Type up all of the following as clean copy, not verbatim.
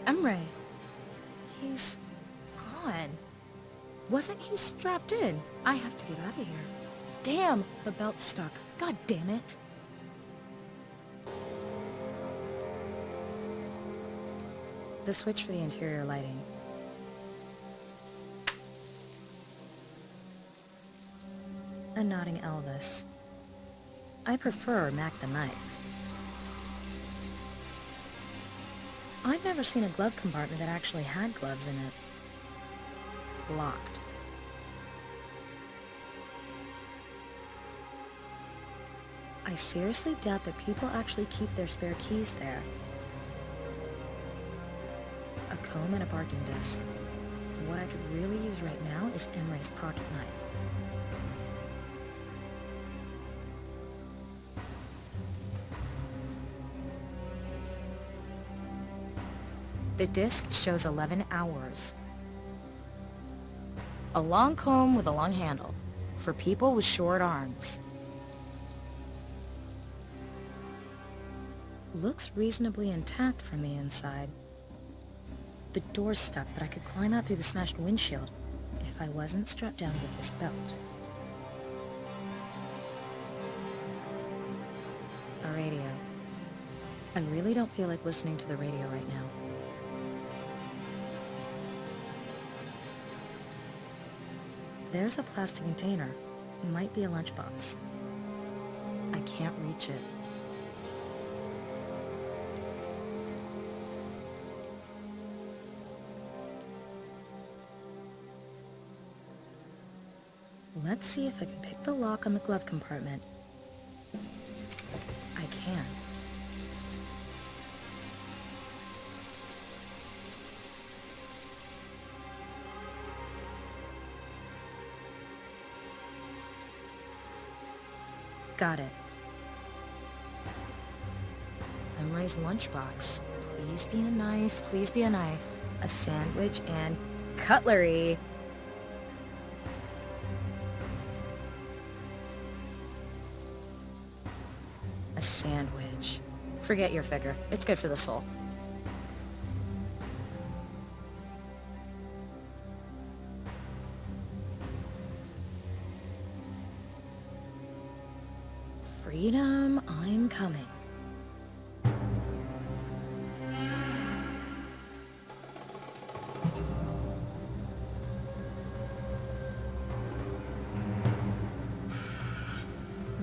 Emre. He's gone. Wasn't he strapped in? I have to get out of here. Damn, the belt's stuck. God damn it. The switch for the interior lighting. A nodding Elvis. I prefer Mac the knife. I've never seen a glove compartment that actually had gloves in it. Locked. I seriously doubt that people actually keep their spare keys there. A comb and a barking disc. What I could really use right now is Emre's pocket knife. The disc shows 11 hours. A long comb with a long handle, for people with short arms. Looks reasonably intact from the inside. The door's stuck, but I could climb out through the smashed windshield if I wasn't strapped down with this belt. A radio. I really don't feel like listening to the radio right now. There's a plastic container. It might be a lunchbox. I can't reach it. Let's see if I can pick the lock on the glove compartment. I can. Got it. Emre's lunchbox. Please be a knife, please be a knife. A sandwich and cutlery. A sandwich. Forget your figure. It's good for the soul. Freedom, I'm coming.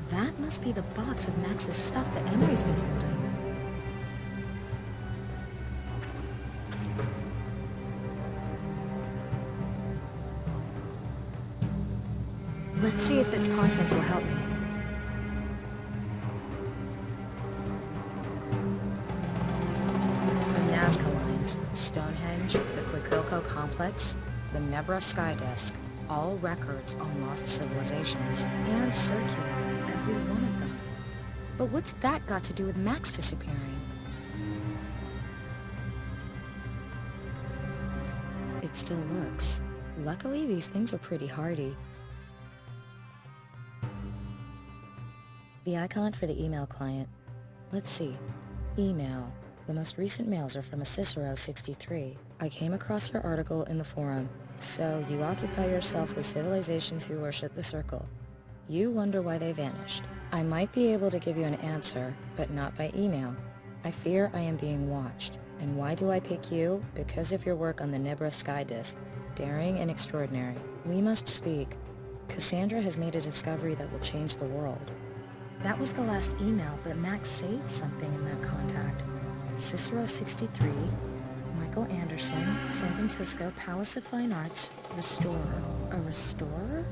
That must be the box of Max's stuff that Emery's been holding. Let's see if its contents will help me. Stonehenge, the Quiquilco Complex, the Nebra Sky Disk, all records on lost civilizations, and circular, every one of them. But what's that got to do with Max disappearing? It still works. Luckily, these things are pretty hardy. The icon for the email client. Let's see. Email. The most recent mails are from a Cicero 63. I came across your article in the forum. So you occupy yourself with civilizations who worship the circle. You wonder why they vanished. I might be able to give you an answer, but not by email. I fear I am being watched. And why do I pick you? Because of your work on the Nebra Sky Disk. Daring and extraordinary. We must speak. Cassandra has made a discovery that will change the world. That was the last email, but Max saved something in that contact. Cicero 63, Michael Anderson, San Francisco, Palace of Fine Arts, Restorer. A restorer?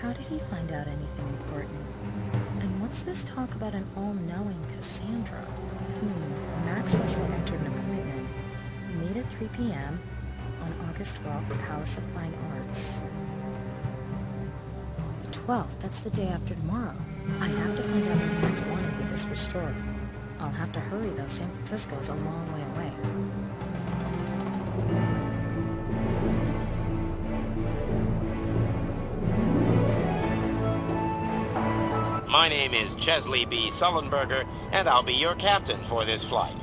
How did he find out anything important? And what's this talk about an all-knowing Cassandra? Max also entered an appointment. Meet at 3 p.m. on August 12th at Palace of Fine Arts. The 12th, that's the day after tomorrow. I have to find out what Max wanted with this restorer. I'll have to hurry, though. San Francisco's a long way away. My name is Chesley B. Sullenberger, and I'll be your captain for this flight.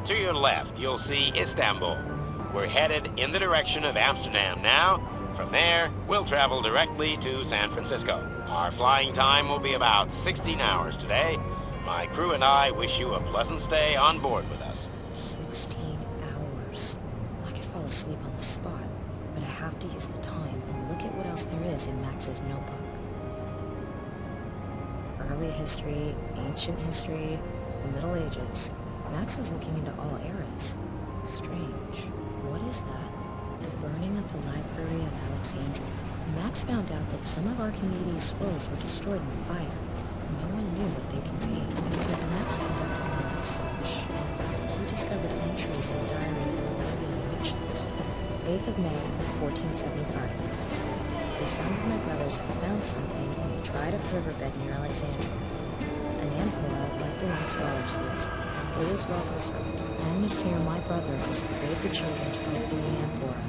To your left, you'll see Istanbul. We're headed in the direction of Amsterdam now. From there, we'll travel directly to San Francisco. Our flying time will be about 16 hours today. My crew and I wish you a pleasant stay on board with us. 16 hours. I could fall asleep on the spot, but I have to use the time and look at what else there is in Max's notebook. Early history, ancient history, the Middle Ages. Max was looking into all eras. Strange. What is that? The burning of the Library of Alexandria. Max found out that some of Archimedes' scrolls were destroyed in fire. No one knew what they contained, but Max conducted more research. He discovered entries in the diary of an Arabian merchant. 8th of May, 1475. The sons of my brothers have found something in a dried-up riverbed near Alexandria. An amphora like the one scholars use. It is well preserved. And Nasir, my brother, has forbade the children to open the amphora.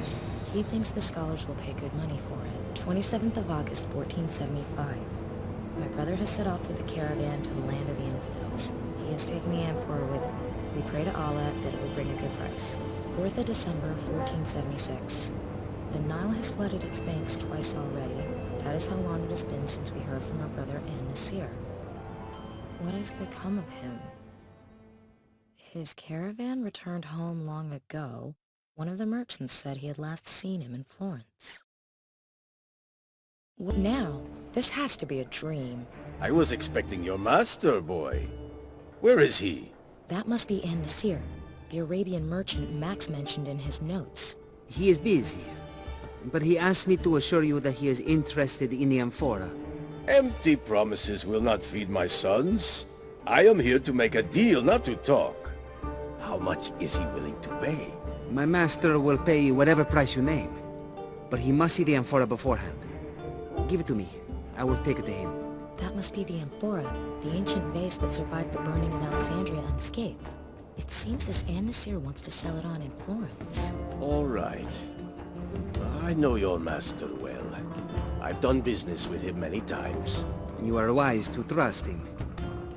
He thinks the scholars will pay good money for it. 27th of August, 1475. My brother has set off with a caravan to the land of the infidels. He has taken the amphora with him. We pray to Allah that it will bring a good price. 4th of December, 1476. The Nile has flooded its banks twice already. That is how long it has been since we heard from our brother and Nasir. What has become of him? His caravan returned home long ago. One of the merchants said he had last seen him in Florence. What now? This has to be a dream. I was expecting your master, boy. Where is he? That must be Nasir, the Arabian merchant Max mentioned in his notes. He is busy, but he asked me to assure you that he is interested in the amphora. Empty promises will not feed my sons. I am here to make a deal, not to talk. How much is he willing to pay? My master will pay whatever price you name, but he must see the amphora beforehand. Give it to me. I will take it to him. That must be the amphora, the ancient vase that survived the burning of Alexandria unscathed. It seems this Nasir wants to sell it on in Florence. All right. I know your master well. I've done business with him many times. You are wise to trust him.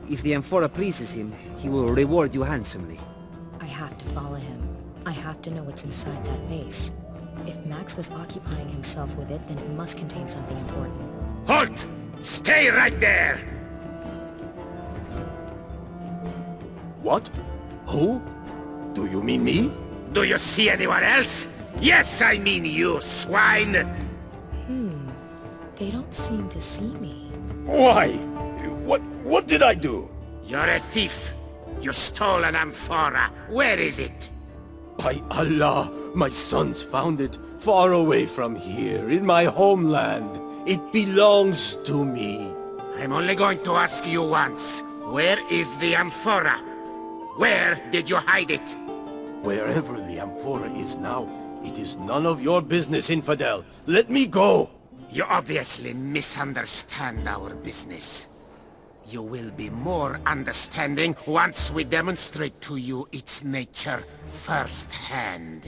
If the amphora pleases him, he will reward you handsomely. I have to follow him. I have to know what's inside that vase. If Max was occupying himself with it, then it must contain something important. Halt! Stay right there! What? Who? Do you mean me? Do you see anyone else? Yes, I mean you, swine! They don't seem to see me. Why? What did I do? You're a thief. You stole an amphora. Where is it? By Allah, my sons found it far away from here, in my homeland. It belongs to me. I'm only going to ask you once. Where is the amphora? Where did you hide it? Wherever the amphora is now, it is none of your business, infidel. Let me go! You obviously misunderstand our business. You will be more understanding once we demonstrate to you its nature firsthand.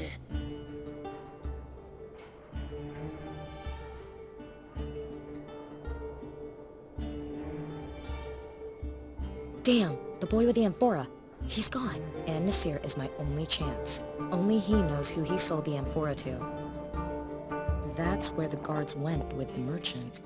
Damn, the boy with the amphora. He's gone, and Nasir is my only chance. Only he knows who he sold the amphora to. That's where the guards went with the merchant.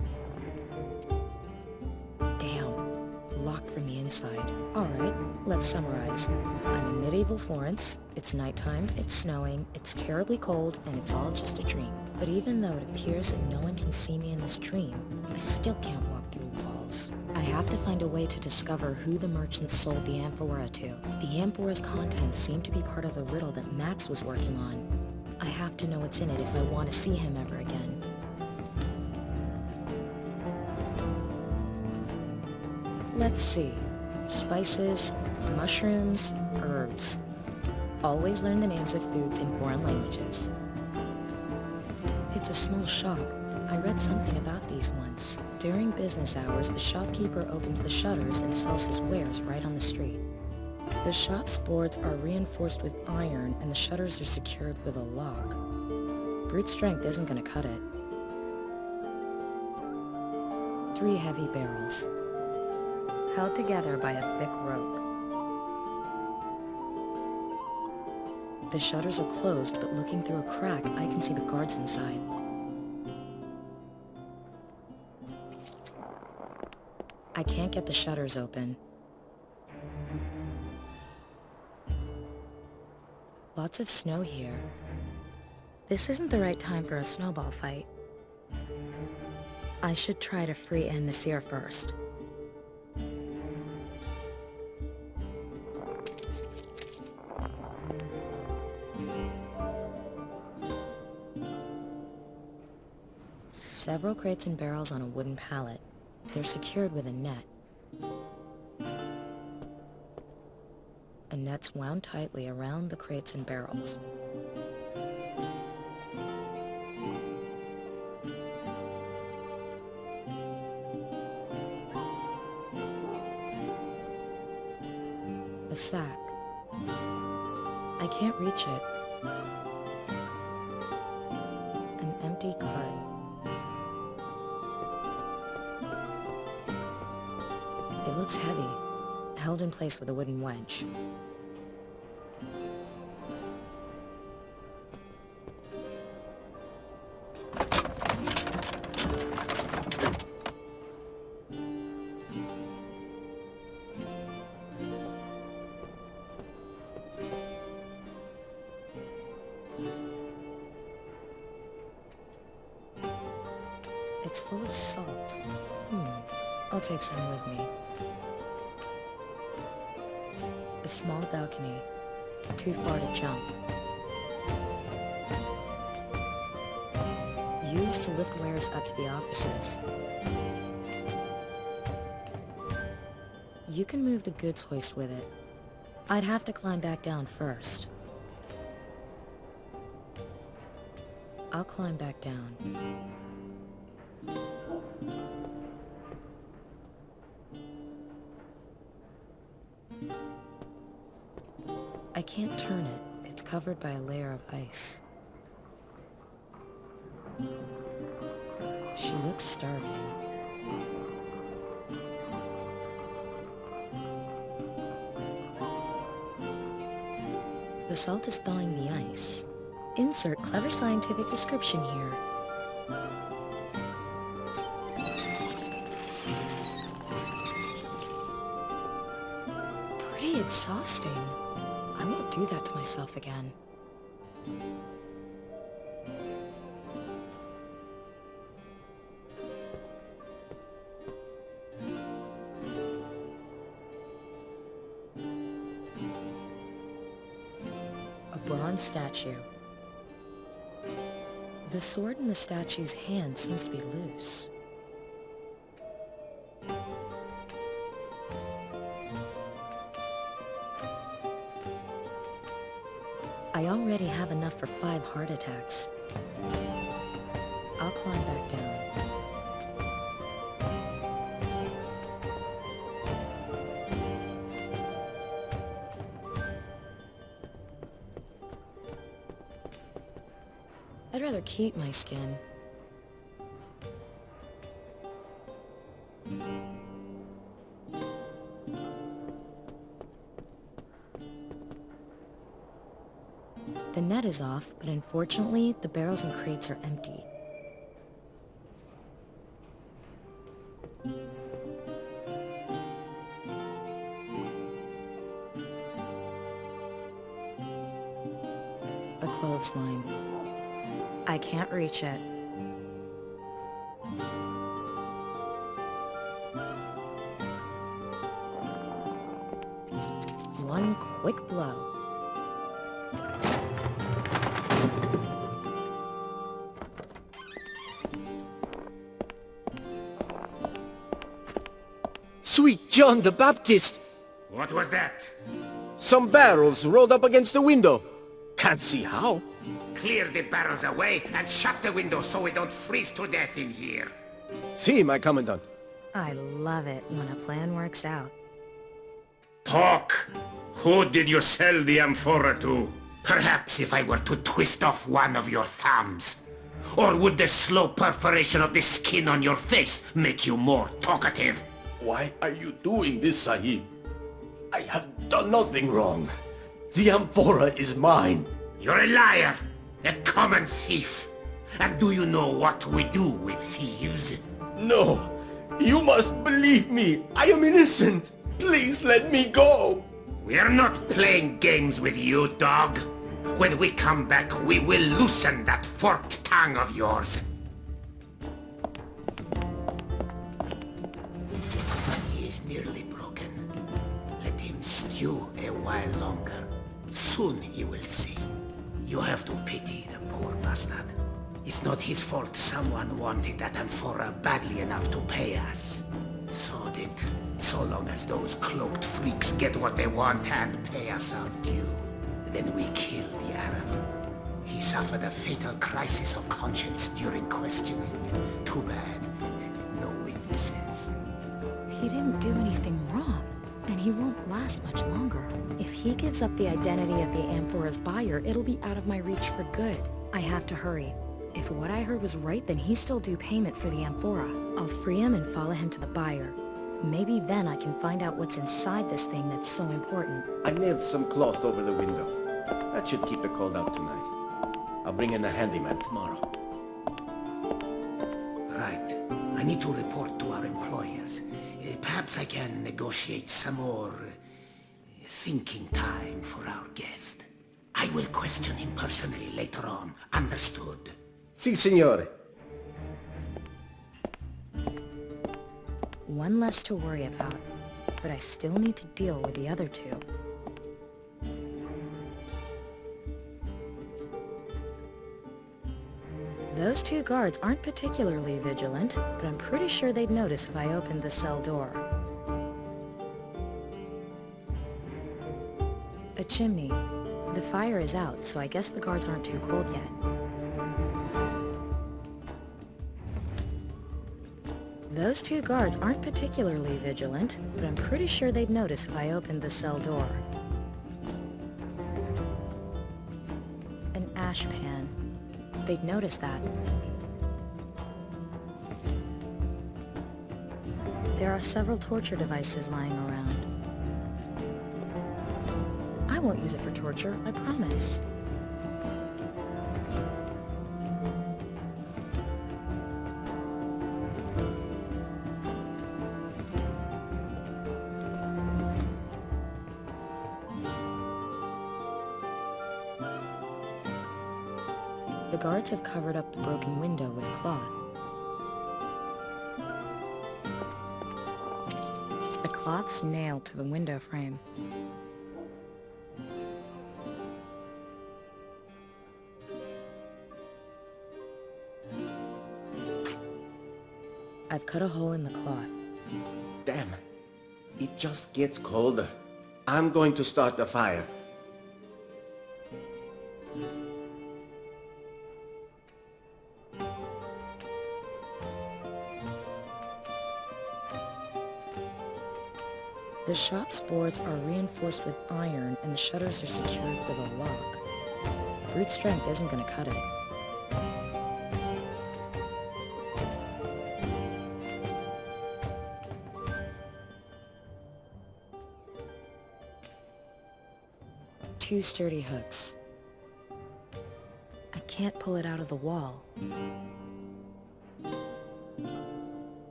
Damn, locked from the inside. Alright, let's summarize. I'm in medieval Florence, it's nighttime, it's snowing, it's terribly cold, and it's all just a dream. But even though it appears that no one can see me in this dream, I still can't walk through walls. I have to find a way to discover who the merchant sold the amphora to. The amphora's contents seem to be part of the riddle that Max was working on. I have to know what's in it if I want to see him ever again. Let's see. Spices, mushrooms, herbs. Always learn the names of foods in foreign languages. It's a small shop. I read something about these once. During business hours, the shopkeeper opens the shutters and sells his wares right on the street. The shop's boards are reinforced with iron and the shutters are secured with a lock. Brute strength isn't gonna cut it. 3 heavy barrels, held together by a thick rope. The shutters are closed, but looking through a crack, I can see the guards inside. I can't get the shutters open. Lots of snow here. This isn't the right time for a snowball fight. I should try to free Anne Nasir first. Several crates and barrels on a wooden pallet. They're secured with a net. A net's wound tightly around the crates and barrels. A sack. I can't reach it. An empty cart. It looks heavy, held in place with a wooden wedge. It's full of salt. I'll take some with me. A small balcony, too far to jump. Used to lift wares up to the offices. You can move the goods hoist with it. I'd have to climb back down first. I'll climb back down. I can't turn it. It's covered by a layer of ice. She looks starving. The salt is thawing the ice. Insert clever scientific description here. Pretty exhausting. I won't do that to myself again. A bronze statue. The sword in the statue's hand seems to be loose. I already have enough for 5 heart attacks. I'll climb back down. I'd rather keep my skin. The net is off, but unfortunately, the barrels and crates are empty. A clothesline. I can't reach it. One quick blow. Sweet John the Baptist! What was that? Some barrels rolled up against the window. Can't see how. Clear the barrels away and shut the window so we don't freeze to death in here. See, my commandant. I love it when a plan works out. Talk! Who did you sell the amphora to? Perhaps if I were to twist off one of your thumbs. Or would the slow perforation of the skin on your face make you more talkative? Why are you doing this, Sahib? I have done nothing wrong. The amphora is mine. You're a liar, a common thief. And do you know what we do with thieves? No! You must believe me! I am innocent! Please let me go! We're not playing games with you, dog. When we come back, we will loosen that forked tongue of yours. He is nearly broken. Let him stew a while longer. Soon he will see. You have to pity the poor bastard. It's not his fault someone wanted that amphora badly enough to pay us. Sod it. So long as those cloaked freaks get what they want and pay us our due. Then we kill the Arab. He suffered a fatal crisis of conscience during questioning. Too bad. No witnesses. He didn't do anything wrong, and he won't last much longer. If he gives up the identity of the amphora's buyer, it'll be out of my reach for good. I have to hurry. If what I heard was right, then he's still due payment for the amphora. I'll free him and follow him to the buyer. Maybe then I can find out what's inside this thing that's so important. I nailed some cloth over the window. That should keep the cold out tonight. I'll bring in a handyman tomorrow. Right. I need to report to our employers. Perhaps I can negotiate some more thinking time for our guest. I will question him personally later on. Understood? Si, signore. One less to worry about, but I still need to deal with the other two. Those two guards aren't particularly vigilant, but I'm pretty sure they'd notice if I opened the cell door. A chimney. The fire is out, so I guess the guards aren't too cold yet. Those two guards aren't particularly vigilant, but I'm pretty sure they'd notice if I opened the cell door. An ash pan. They'd notice that. There are several torture devices lying around. I won't use it for torture, I promise. The guards have covered up the broken window with cloth. The cloth's nailed to the window frame. I've cut a hole in the cloth. Damn. It just gets colder. I'm going to start the fire. The shop's boards are reinforced with iron and the shutters are secured with a lock. Brute strength isn't going to cut it. Two sturdy hooks. I can't pull it out of the wall.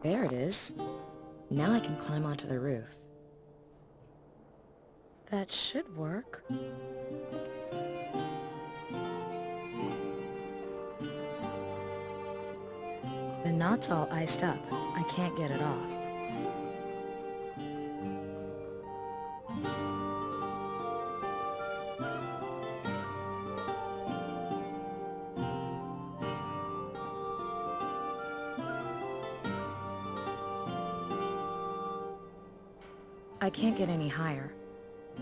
There it is. Now I can climb onto the roof. That should work. The knot's all iced up. I can't get it off. I can't get any higher.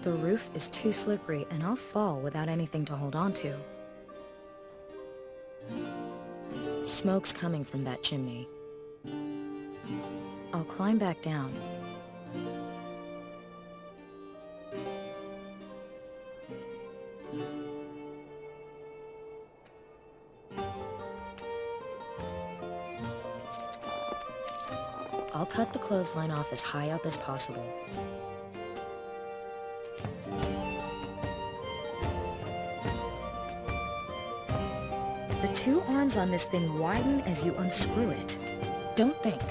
The roof is too slippery and I'll fall without anything to hold on to. Smoke's coming from that chimney. I'll climb back down. I'll cut the clothesline off as high up as possible. two arms on this thing widen as you unscrew it. Don't think.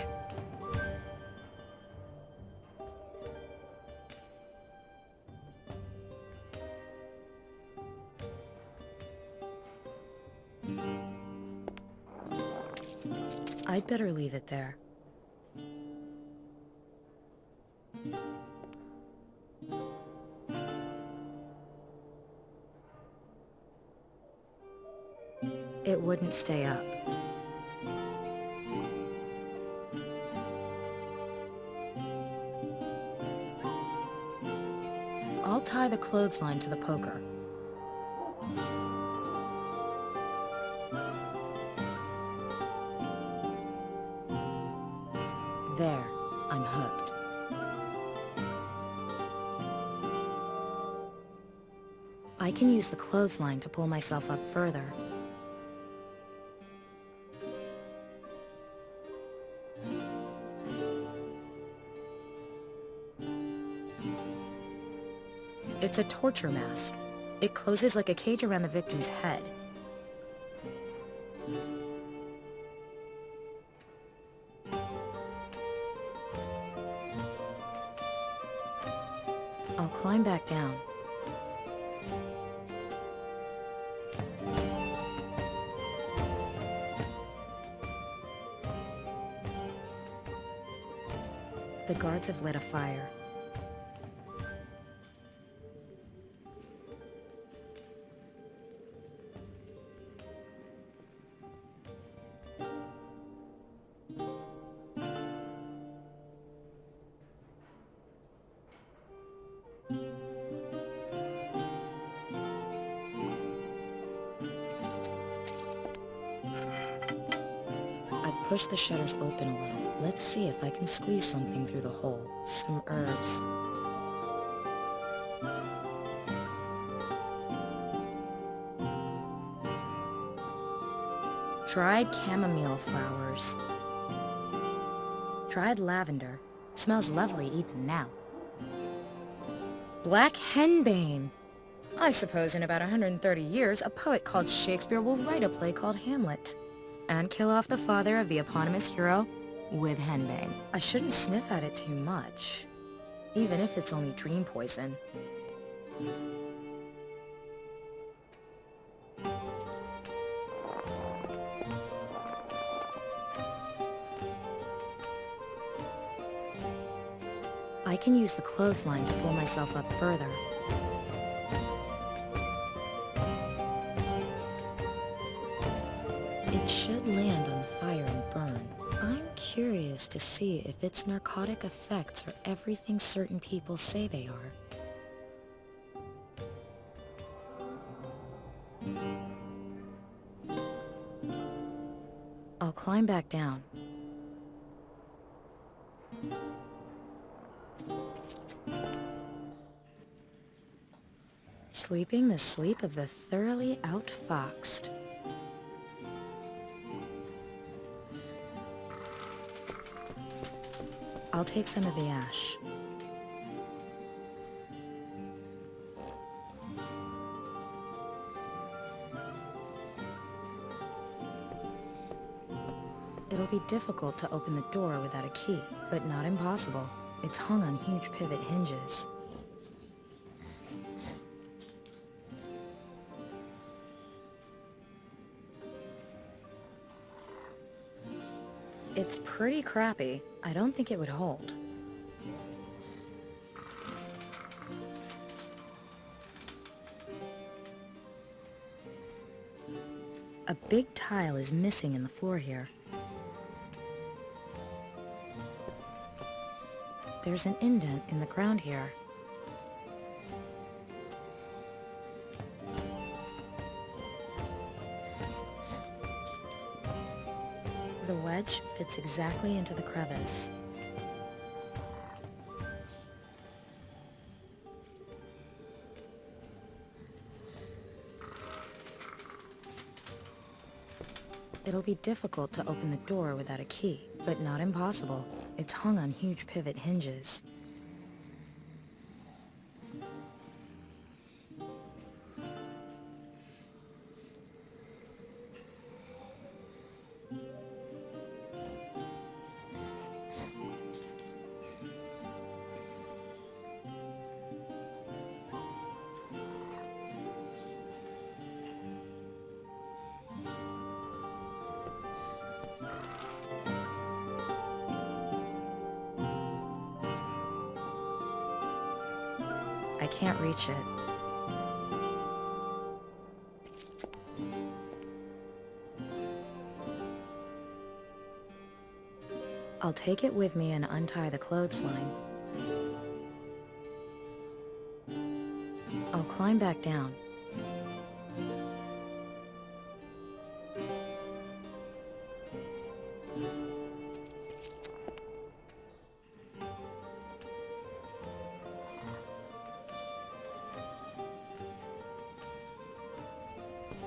I'd better leave it there. It wouldn't stay up. I'll tie the clothesline to the poker. There, I'm hooked. I can use the clothesline to pull myself up further. It's a torture mask. It closes like a cage around the victim's head. I'll climb back down. The guards have lit a fire. Push the shutters open a little. Let's see if I can squeeze something through the hole. Some herbs. Dried chamomile flowers. Dried lavender. Smells lovely even now. Black henbane. I suppose in about 130 years, a poet called Shakespeare will write a play called Hamlet. And kill off the father of the eponymous hero with henbane. I shouldn't sniff at it too much, even if it's only dream poison. I can use the clothesline to pull myself up further. It should land on the fire and burn. I'm curious to see if its narcotic effects are everything certain people say they are. I'll climb back down. Sleeping the sleep of the thoroughly outfoxed. I'll take some of the ash. It'll be difficult to open the door without a key, but not impossible. It's hung on huge pivot hinges. It's pretty crappy. I don't think it would hold. A big tile is missing in the floor here. There's an indent in the ground here. The wedge fits exactly into the crevice. It'll be difficult to open the door without a key, but not impossible. It's hung on huge pivot hinges. I can't reach it. I'll take it with me and untie the clothesline. I'll climb back down.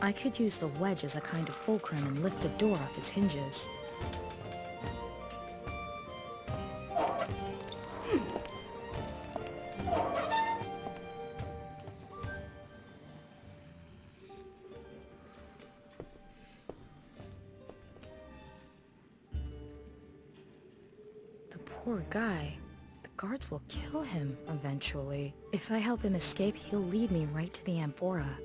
I could use the wedge as a kind of fulcrum and lift the door off its hinges. The poor guy. The guards will kill him eventually. If I help him escape, he'll lead me right to the amphora.